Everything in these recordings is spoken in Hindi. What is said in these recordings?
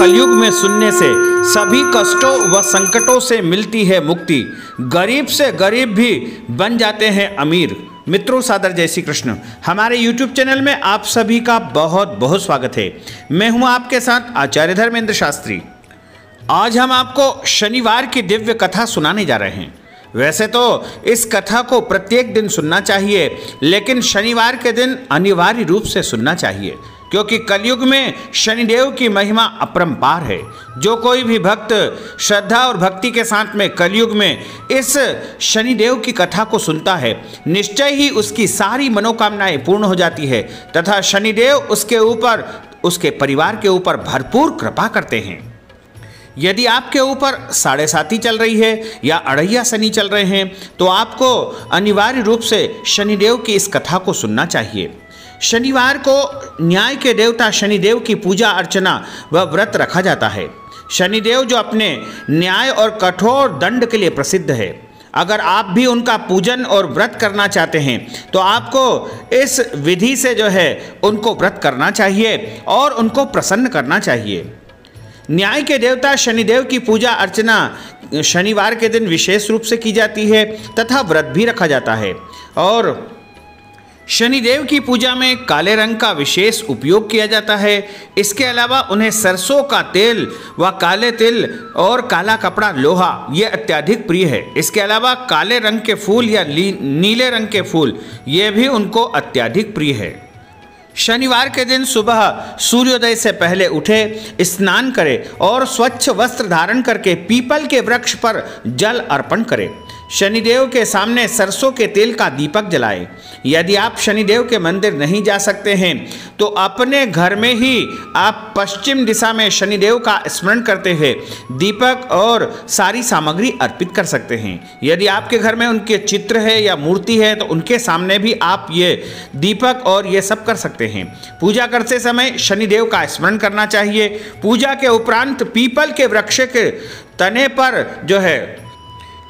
कलयुग में सुनने से सभी कष्टों व संकटों से मिलती है मुक्ति। गरीब से गरीब भी बन जाते हैं अमीर। मित्रों, सादर जय श्री कृष्ण। हमारे YouTube चैनल में आप सभी का बहुत बहुत स्वागत है। मैं हूं आपके साथ आचार्य धर्मेंद्र शास्त्री। आज हम आपको शनिवार की दिव्य कथा सुनाने जा रहे हैं। वैसे तो इस कथा को प्रत्येक दिन सुनना चाहिए, लेकिन शनिवार के दिन अनिवार्य रूप से सुनना चाहिए, क्योंकि कलयुग में शनिदेव की महिमा अपरंपार है। जो कोई भी भक्त श्रद्धा और भक्ति के साथ में कलयुग में इस शनिदेव की कथा को सुनता है, निश्चय ही उसकी सारी मनोकामनाएं पूर्ण हो जाती है तथा शनिदेव उसके ऊपर, उसके परिवार के ऊपर भरपूर कृपा करते हैं। यदि आपके ऊपर 7.5 चल रही है या अढ़ैया शनि चल रहे हैं, तो आपको अनिवार्य रूप से शनिदेव की इस कथा को सुनना चाहिए। शनिवार को न्याय के देवता शनिदेव की पूजा अर्चना व व्रत रखा जाता है। शनिदेव जो अपने न्याय और कठोर दंड के लिए प्रसिद्ध है। अगर आप भी उनका पूजन और व्रत करना चाहते हैं तो आपको इस विधि से जो है उनको व्रत करना चाहिए और उनको प्रसन्न करना चाहिए। न्याय के देवता शनिदेव की पूजा अर्चना शनिवार के दिन विशेष रूप से की जाती है तथा व्रत भी रखा जाता है। और शनिदेव की पूजा में काले रंग का विशेष उपयोग किया जाता है। इसके अलावा उन्हें सरसों का तेल व काले तिल और काला कपड़ा लोहा ये अत्यधिक प्रिय है। इसके अलावा काले रंग के फूल या नीले रंग के फूल ये भी उनको अत्यधिक प्रिय है। शनिवार के दिन सुबह सूर्योदय से पहले उठे, स्नान करें और स्वच्छ वस्त्र धारण करके पीपल के वृक्ष पर जल अर्पण करें। शनिदेव के सामने सरसों के तेल का दीपक जलाएं। यदि आप शनिदेव के मंदिर नहीं जा सकते हैं तो अपने घर में ही आप पश्चिम दिशा में शनिदेव का स्मरण करते हुए दीपक और सारी सामग्री अर्पित कर सकते हैं। यदि आपके घर में उनके चित्र है या मूर्ति है तो उनके सामने भी आप ये दीपक और ये सब कर सकते हैं। पूजा करते समय शनिदेव का स्मरण करना चाहिए। पूजा के उपरांत पीपल के वृक्ष के तने पर जो है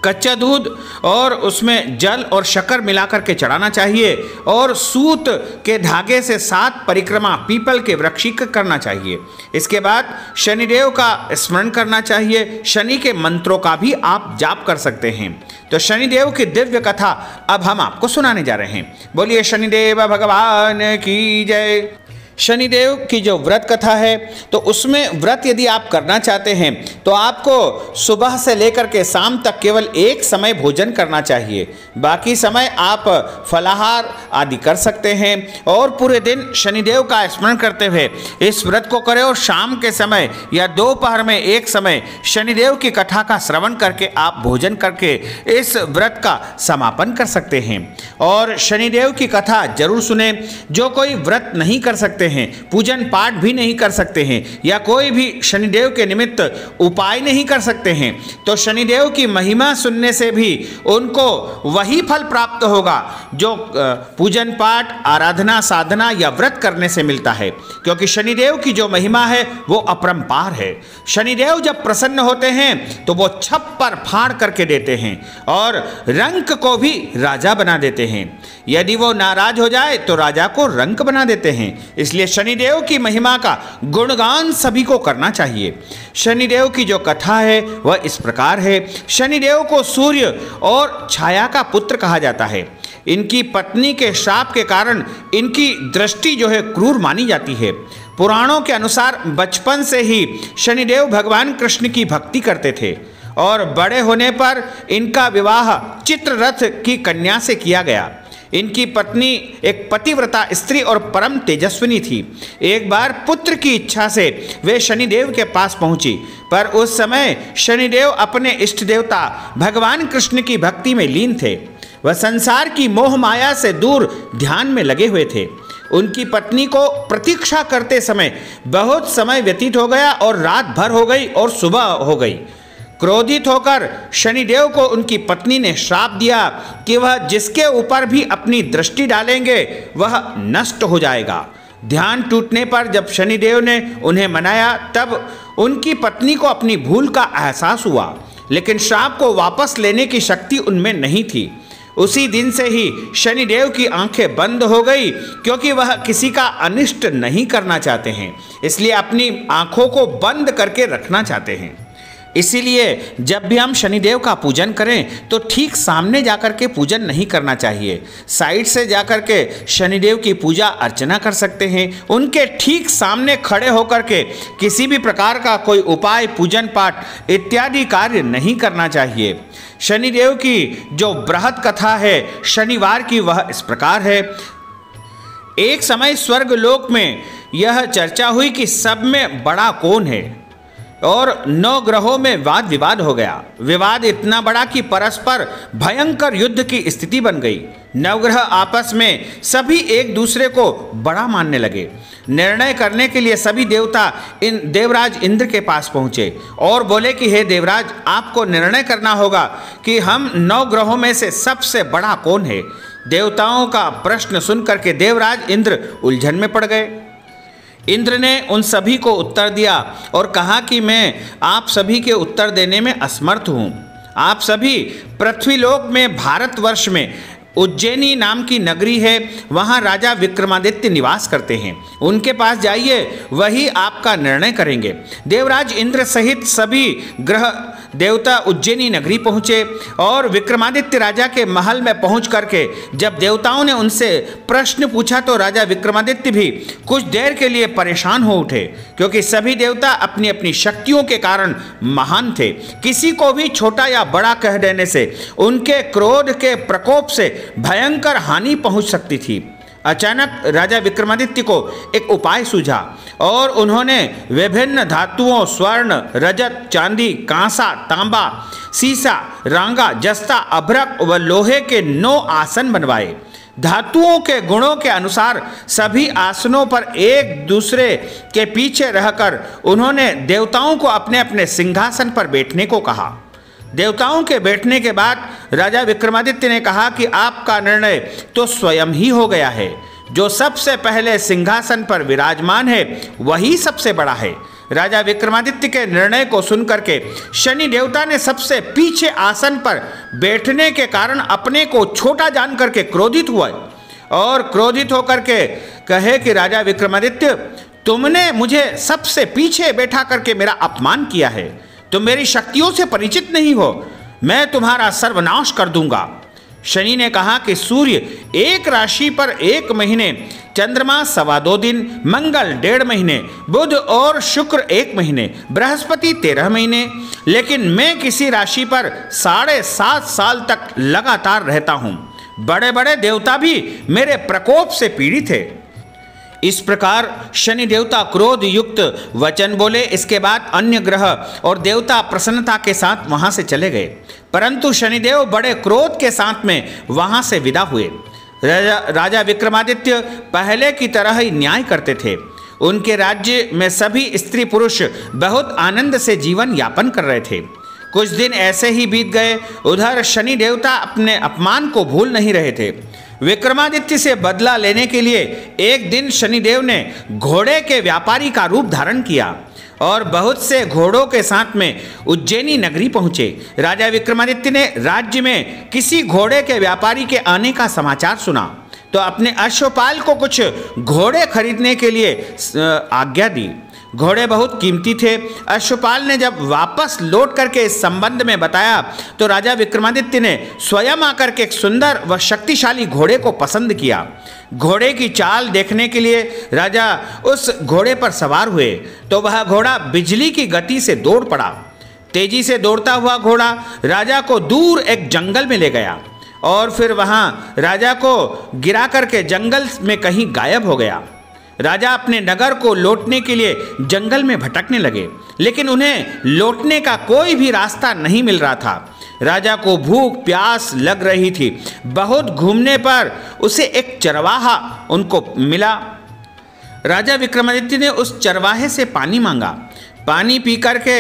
कच्चा दूध और उसमें जल और शक्कर मिलाकर के चढ़ाना चाहिए और सूत के धागे से 7 परिक्रमा पीपल के वृक्ष की करना चाहिए। इसके बाद शनिदेव का स्मरण करना चाहिए। शनि के मंत्रों का भी आप जाप कर सकते हैं। तो शनिदेव की दिव्य कथा अब हम आपको सुनाने जा रहे हैं। बोलिए शनिदेव भगवान की जय। शनिदेव की जो व्रत कथा है तो उसमें व्रत यदि आप करना चाहते हैं तो आपको सुबह से लेकर के शाम तक केवल एक समय भोजन करना चाहिए। बाकी समय आप फलाहार आदि कर सकते हैं और पूरे दिन शनिदेव का स्मरण करते हुए इस व्रत को करें और शाम के समय या दोपहर में एक समय शनिदेव की कथा का श्रवण करके आप भोजन करके इस व्रत का समापन कर सकते हैं। और शनिदेव की कथा जरूर सुने। जो कोई व्रत नहीं कर सकते हैं, पूजन पाठ भी नहीं कर सकते हैं या कोई भी शनिदेव के निमित्त उपाय नहीं कर सकते हैं, तो शनिदेव की महिमा सुनने से भी उनको वही फल प्राप्त होगा जो पूजन पाठ, आराधना, साधना या व्रत करने से मिलता है। क्योंकि शनिदेव की जो महिमा है वो अपरंपार है। शनिदेव जब प्रसन्न होते हैं तो वो छप्पर फाड़ करके देते हैं और रंक को भी राजा बना देते हैं। यदि वो नाराज हो जाए तो राजा को रंक बना देते हैं। इसलिए शनिदेव की महिमा का गुणगान सभी को करना चाहिए। शनिदेव की जो कथा है वह इस प्रकार है। शनिदेव को सूर्य और छाया का पुत्र कहा जाता है। इनकी पत्नी के श्राप के कारण इनकी दृष्टि जो है क्रूर मानी जाती है। पुराणों के अनुसार बचपन से ही शनिदेव भगवान कृष्ण की भक्ति करते थे और बड़े होने पर इनका विवाह चित्ररथ की कन्या से किया गया। इनकी पत्नी एक पतिव्रता स्त्री और परम तेजस्विनी थी। एक बार पुत्र की इच्छा से वे शनिदेव के पास पहुंची, पर उस समय शनिदेव अपने इष्ट देवता भगवान कृष्ण की भक्ति में लीन थे। वह संसार की मोह माया से दूर ध्यान में लगे हुए थे। उनकी पत्नी को प्रतीक्षा करते समय बहुत समय व्यतीत हो गया और रात भर हो गई और सुबह हो गई। क्रोधित होकर शनिदेव को उनकी पत्नी ने श्राप दिया कि वह जिसके ऊपर भी अपनी दृष्टि डालेंगे वह नष्ट हो जाएगा। ध्यान टूटने पर जब शनिदेव ने उन्हें मनाया तब उनकी पत्नी को अपनी भूल का एहसास हुआ, लेकिन श्राप को वापस लेने की शक्ति उनमें नहीं थी। उसी दिन से ही शनिदेव की आंखें बंद हो गई, क्योंकि वह किसी का अनिष्ट नहीं करना चाहते हैं, इसलिए अपनी आंखों को बंद करके रखना चाहते हैं। इसीलिए जब भी हम शनिदेव का पूजन करें तो ठीक सामने जाकर के पूजन नहीं करना चाहिए, साइड से जाकर के शनिदेव की पूजा अर्चना कर सकते हैं। उनके ठीक सामने खड़े होकर के किसी भी प्रकार का कोई उपाय, पूजन पाठ इत्यादि कार्य नहीं करना चाहिए। शनिदेव की जो बृहद कथा है शनिवार की, वह इस प्रकार है। एक समय स्वर्ग लोक में यह चर्चा हुई कि सब में बड़ा कौन है, और 9 ग्रहों में वाद विवाद हो गया। विवाद इतना बड़ा कि परस्पर भयंकर युद्ध की स्थिति बन गई। नवग्रह आपस में सभी एक दूसरे को बड़ा मानने लगे। निर्णय करने के लिए सभी देवता देवराज इंद्र के पास पहुँचे और बोले कि हे देवराज, आपको निर्णय करना होगा कि हम 9 ग्रहों में से सबसे बड़ा कौन है। देवताओं का प्रश्न सुनकर के देवराज इंद्र उलझन में पड़ गए। इंद्र ने उन सभी को उत्तर दिया और कहा कि मैं आप सभी के उत्तर देने में असमर्थ हूँ। आप सभी पृथ्वीलोक में, भारतवर्ष में उज्जैनी नाम की नगरी है, वहाँ राजा विक्रमादित्य निवास करते हैं। उनके पास जाइए, वही आपका निर्णय करेंगे। देवराज इंद्र सहित सभी ग्रह देवता उज्जैनी नगरी पहुँचे और विक्रमादित्य राजा के महल में पहुँच करके जब देवताओं ने उनसे प्रश्न पूछा तो राजा विक्रमादित्य भी कुछ देर के लिए परेशान हो उठे, क्योंकि सभी देवता अपनी अपनी शक्तियों के कारण महान थे। किसी को भी छोटा या बड़ा कह देने से उनके क्रोध के प्रकोप से भयंकर हानि पहुंच सकती थी। अचानक राजा विक्रमादित्य को एक उपाय सूझा और उन्होंने विभिन्न धातुओं, स्वर्ण, रजत, चांदी, कांसा, तांबा, सीसा, रांगा, जस्ता, अभ्रक व लोहे के 9 आसन बनवाए। धातुओं के गुणों के अनुसार सभी आसनों पर एक दूसरे के पीछे रहकर उन्होंने देवताओं को अपने अपने सिंहासन पर बैठने को कहा। देवताओं के बैठने के बाद राजा विक्रमादित्य ने कहा कि आपका निर्णय तो स्वयं ही हो गया है। जो सबसे पहले सिंहासन पर विराजमान है वही सबसे बड़ा है। राजा विक्रमादित्य के निर्णय को सुनकर के शनि देवता ने सबसे पीछे आसन पर बैठने के कारण अपने को छोटा जान करके क्रोधित हुआ और क्रोधित होकर के कहे कि राजा विक्रमादित्य, तुमने मुझे सबसे पीछे बैठा करके मेरा अपमान किया है। तुम मेरी शक्तियों से परिचित नहीं हो, मैं तुम्हारा सर्वनाश कर दूंगा। शनि ने कहा कि सूर्य एक राशि पर 1 महीने, चंद्रमा 2.25 दिन, मंगल 1.5 महीने, बुध और शुक्र 1 महीने, बृहस्पति 13 महीने, लेकिन मैं किसी राशि पर 7.5 साल तक लगातार रहता हूँ। बड़े बड़े देवता भी मेरे प्रकोप से पीड़ित है। इस प्रकार शनि देवता क्रोध युक्त वचन बोले। इसके बाद अन्य ग्रह और देवता प्रसन्नता के साथ वहां से चले गए, परंतु शनिदेव बड़े क्रोध के साथ में वहां से विदा हुए। राजा विक्रमादित्य पहले की तरह ही न्याय करते थे। उनके राज्य में सभी स्त्री पुरुष बहुत आनंद से जीवन यापन कर रहे थे। कुछ दिन ऐसे ही बीत गए। उधर शनि देवता अपने अपमान को भूल नहीं रहे थे। विक्रमादित्य से बदला लेने के लिए एक दिन शनिदेव ने घोड़े के व्यापारी का रूप धारण किया और बहुत से घोड़ों के साथ में उज्जैनी नगरी पहुंचे। राजा विक्रमादित्य ने राज्य में किसी घोड़े के व्यापारी के आने का समाचार सुना तो अपने अश्वपाल को कुछ घोड़े खरीदने के लिए आज्ञा दी। घोड़े बहुत कीमती थे। अश्वपाल ने जब वापस लौट करके इस संबंध में बताया तो राजा विक्रमादित्य ने स्वयं आकर के एक सुंदर व शक्तिशाली घोड़े को पसंद किया। घोड़े की चाल देखने के लिए राजा उस घोड़े पर सवार हुए तो वह घोड़ा बिजली की गति से दौड़ पड़ा। तेजी से दौड़ता हुआ घोड़ा राजा को दूर एक जंगल में ले गया और फिर वहां राजा को गिरा करके जंगल में कहीं गायब हो गया। राजा अपने नगर को लौटने के लिए जंगल में भटकने लगे, लेकिन उन्हें लौटने का कोई भी रास्ता नहीं मिल रहा था। राजा को भूख प्यास लग रही थी। बहुत घूमने पर उसे एक चरवाहा उनको मिला। राजा विक्रमादित्य ने उस चरवाहे से पानी मांगा। पानी पी करके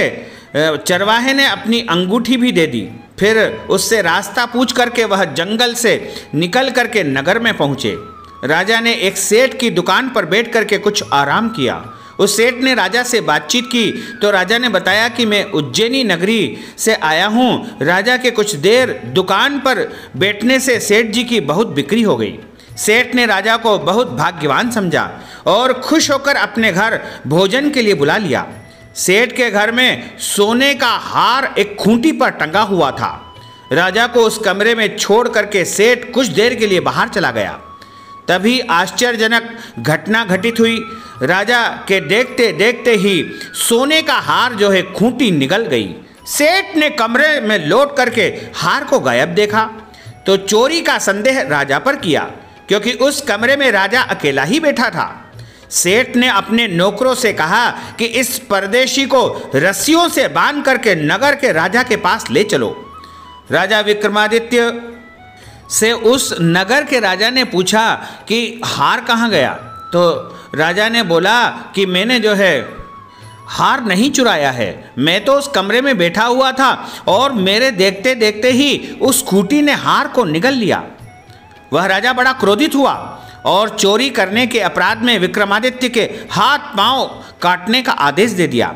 चरवाहे ने अपनी अंगूठी भी दे दी। फिर उससे रास्ता पूछ करके वह जंगल से निकल करके नगर में पहुँचे। राजा ने एक सेठ की दुकान पर बैठ करके कुछ आराम किया। उस सेठ ने राजा से बातचीत की तो राजा ने बताया कि मैं उज्जैनी नगरी से आया हूँ। राजा के कुछ देर दुकान पर बैठने से सेठ जी की बहुत बिक्री हो गई। सेठ ने राजा को बहुत भाग्यवान समझा और खुश होकर अपने घर भोजन के लिए बुला लिया। सेठ के घर में सोने का हार एक खूंटी पर टंगा हुआ था। राजा को उस कमरे में छोड़ करके सेठ कुछ देर के लिए बाहर चला गया। तभी आश्चर्यजनक घटना घटित हुई। राजा के देखते देखते ही सोने का हार जो है खूंटी निगल गई। सेठ ने कमरे में लौट करके हार को गायब देखा तो चोरी का संदेह राजा पर किया, क्योंकि उस कमरे में राजा अकेला ही बैठा था। सेठ ने अपने नौकरों से कहा कि इस परदेशी को रस्सियों से बांध करके नगर के राजा के पास ले चलो। राजा विक्रमादित्य से उस नगर के राजा ने पूछा कि हार कहाँ गया, तो राजा ने बोला कि मैंने जो है हार नहीं चुराया है, मैं तो उस कमरे में बैठा हुआ था और मेरे देखते देखते ही उस खूंटी ने हार को निगल लिया। वह राजा बड़ा क्रोधित हुआ और चोरी करने के अपराध में विक्रमादित्य के हाथ पांव काटने का आदेश दे दिया।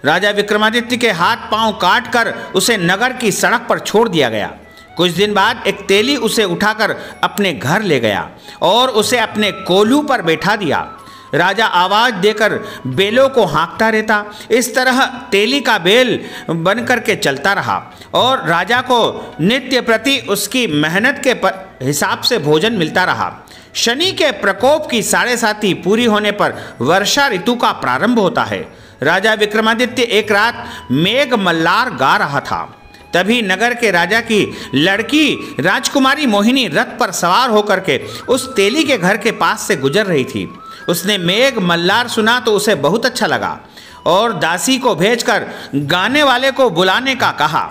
राजा विक्रमादित्य के हाथ पांव काट कर उसे नगर की सड़क पर छोड़ दिया गया। कुछ दिन बाद एक तेली उसे उठाकर अपने घर ले गया और उसे अपने कोल्हू पर बैठा दिया। राजा आवाज देकर बेलों को हाँकता रहता। इस तरह तेली का बेल बन करके चलता रहा और राजा को नित्य प्रति उसकी मेहनत के हिसाब से भोजन मिलता रहा। शनि के प्रकोप की 7.5 पूरी होने पर वर्षा ऋतु का प्रारंभ होता है। राजा विक्रमादित्य एक रात मेघ मल्लार गा रहा था। तभी नगर के राजा की लड़की राजकुमारी मोहिनी रथ पर सवार होकर के उस तेली के घर के पास से गुजर रही थी। उसने मेघ मल्लार सुना तो उसे बहुत अच्छा लगा और दासी को भेजकर गाने वाले को बुलाने का कहा।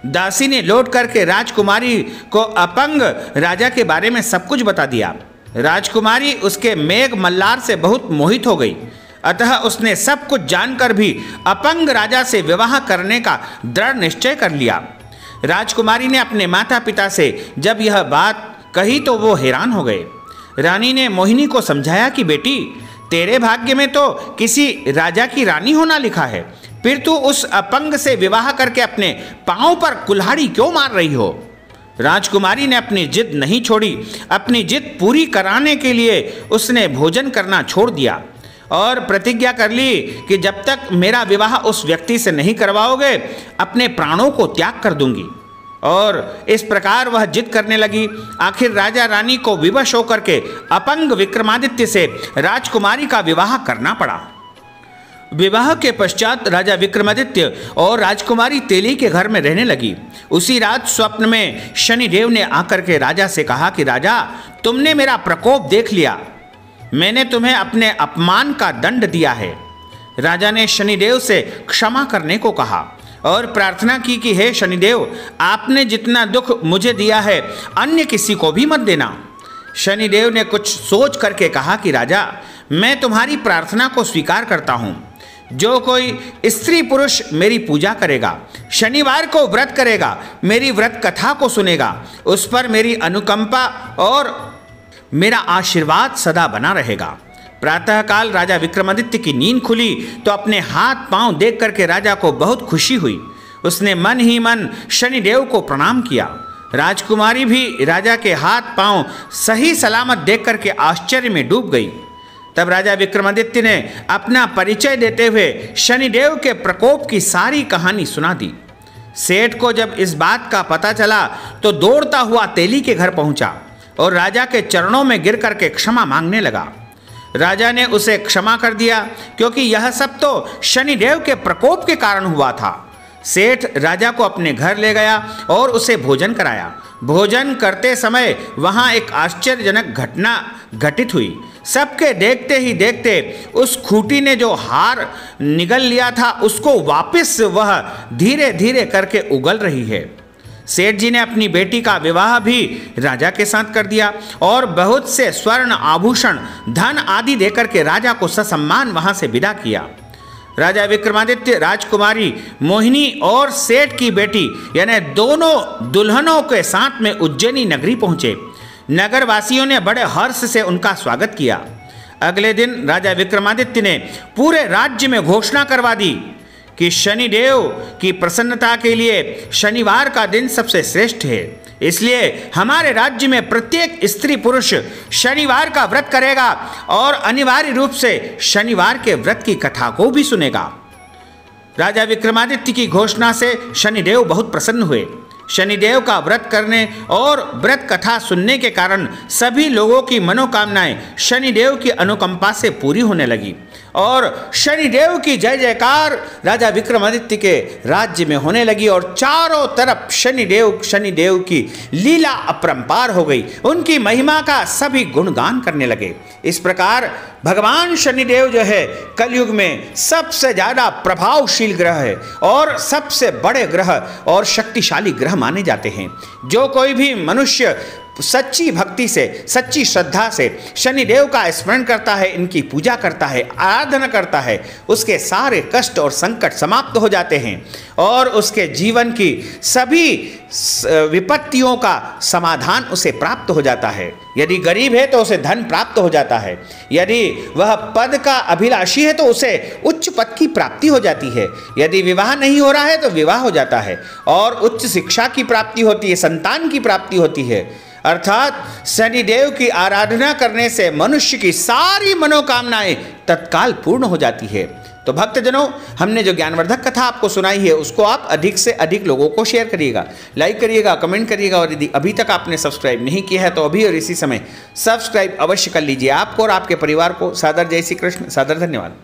दासी ने लौट करके राजकुमारी को अपंग राजा के बारे में सब कुछ बता दिया। राजकुमारी उसके मेघ मल्लार से बहुत मोहित हो गई, अतः उसने सब कुछ जानकर भी अपंग राजा से विवाह करने का दृढ़ निश्चय कर लिया। राजकुमारी ने अपने माता पिता से जब यह बात कही तो वो हैरान हो गए। रानी ने मोहिनी को समझाया कि बेटी, तेरे भाग्य में तो किसी राजा की रानी होना लिखा है, फिर तू उस अपंग से विवाह करके अपने पांव पर कुल्हाड़ी क्यों मार रही हो। राजकुमारी ने अपनी जिद नहीं छोड़ी। अपनी जिद पूरी कराने के लिए उसने भोजन करना छोड़ दिया और प्रतिज्ञा कर ली कि जब तक मेरा विवाह उस व्यक्ति से नहीं करवाओगे अपने प्राणों को त्याग कर दूंगी। और इस प्रकार वह जिद करने लगी। आखिर राजा रानी को विवश होकर के अपंग विक्रमादित्य से राजकुमारी का विवाह करना पड़ा। विवाह के पश्चात राजा विक्रमादित्य और राजकुमारी तेली के घर में रहने लगी। उसी रात स्वप्न में शनिदेव ने आकर के राजा से कहा कि राजा, तुमने मेरा प्रकोप देख लिया, मैंने तुम्हें अपने अपमान का दंड दिया है। राजा ने शनिदेव से क्षमा करने को कहा और प्रार्थना की कि हे शनिदेव, आपने जितना दुख मुझे दिया है अन्य किसी को भी मत देना। शनिदेव ने कुछ सोच करके कहा कि राजा, मैं तुम्हारी प्रार्थना को स्वीकार करता हूँ। जो कोई स्त्री पुरुष मेरी पूजा करेगा, शनिवार को व्रत करेगा, मेरी व्रत कथा को सुनेगा, उस पर मेरी अनुकंपा और मेरा आशीर्वाद सदा बना रहेगा। प्रातःकाल राजा विक्रमादित्य की नींद खुली तो अपने हाथ पांव देख करके राजा को बहुत खुशी हुई। उसने मन ही मन शनिदेव को प्रणाम किया। राजकुमारी भी राजा के हाथ पांव सही सलामत देख करके आश्चर्य में डूब गई। तब राजा विक्रमादित्य ने अपना परिचय देते हुए शनिदेव के प्रकोप की सारी कहानी सुना दी। सेठ को जब इस बात का पता चला तो दौड़ता हुआ तेली के घर पहुंचा और राजा के चरणों में गिर करके क्षमा मांगने लगा। राजा ने उसे क्षमा कर दिया, क्योंकि यह सब तो शनिदेव के प्रकोप के कारण हुआ था। सेठ राजा को अपने घर ले गया और उसे भोजन कराया। भोजन करते समय वहाँ एक आश्चर्यजनक घटना घटित हुई। सबके देखते ही देखते उस खूंटी ने जो हार निगल लिया था उसको वापस वह धीरे धीरे करके उगल रही है। सेठ जी ने अपनी बेटी का विवाह भी राजा के साथ कर दिया और बहुत से स्वर्ण आभूषण, धन आदि देकर के राजा को ससम्मान वहां से विदा किया। राजा विक्रमादित्य राजकुमारी मोहिनी और सेठ की बेटी यानी दोनों दुल्हनों के साथ में उज्जैनी नगरी पहुंचे। नगर वासियों ने बड़े हर्ष से उनका स्वागत किया। अगले दिन राजा विक्रमादित्य ने पूरे राज्य में घोषणा करवा दी कि शनिदेव की प्रसन्नता के लिए शनिवार का दिन सबसे श्रेष्ठ है। इसलिए हमारे राज्य में प्रत्येक स्त्री पुरुष शनिवार का व्रत करेगा और अनिवार्य रूप से शनिवार के व्रत की कथा को भी सुनेगा। राजा विक्रमादित्य की घोषणा से शनिदेव बहुत प्रसन्न हुए। शनिदेव का व्रत करने और व्रत कथा सुनने के कारण सभी लोगों की मनोकामनाएं शनिदेव की अनुकंपा से पूरी होने लगी और शनिदेव की जय जयकार राजा विक्रमादित्य के राज्य में होने लगी और चारों तरफ शनिदेव की लीला अपरंपार हो गई। उनकी महिमा का सभी गुणगान करने लगे। इस प्रकार भगवान शनिदेव जो है कलयुग में सबसे ज़्यादा प्रभावशील ग्रह है और सबसे बड़े ग्रह और शक्तिशाली ग्रह माने जाते हैं। जो कोई भी मनुष्य सच्ची भक्ति से, सच्ची श्रद्धा से शनिदेव का स्मरण करता है, इनकी पूजा करता है, आराधना करता है, उसके सारे कष्ट और संकट समाप्त हो जाते हैं और उसके जीवन की सभी विपत्तियों का समाधान उसे प्राप्त हो जाता है। यदि गरीब है तो उसे धन प्राप्त हो जाता है, यदि वह पद का अभिलाषी है तो उसे उच्च पद की प्राप्ति हो जाती है, यदि विवाह नहीं हो रहा है तो विवाह हो जाता है और उच्च शिक्षा की प्राप्ति होती है, संतान की प्राप्ति होती है। अर्थात शनिदेव की आराधना करने से मनुष्य की सारी मनोकामनाएं तत्काल पूर्ण हो जाती है। तो भक्तजनों, हमने जो ज्ञानवर्धक कथा आपको सुनाई है उसको आप अधिक से अधिक लोगों को शेयर करिएगा, लाइक करिएगा, कमेंट करिएगा और यदि अभी तक आपने सब्सक्राइब नहीं किया है तो अभी और इसी समय सब्सक्राइब अवश्य कर लीजिए। आपको और आपके परिवार को सादर जय श्री कृष्ण, सादर धन्यवाद।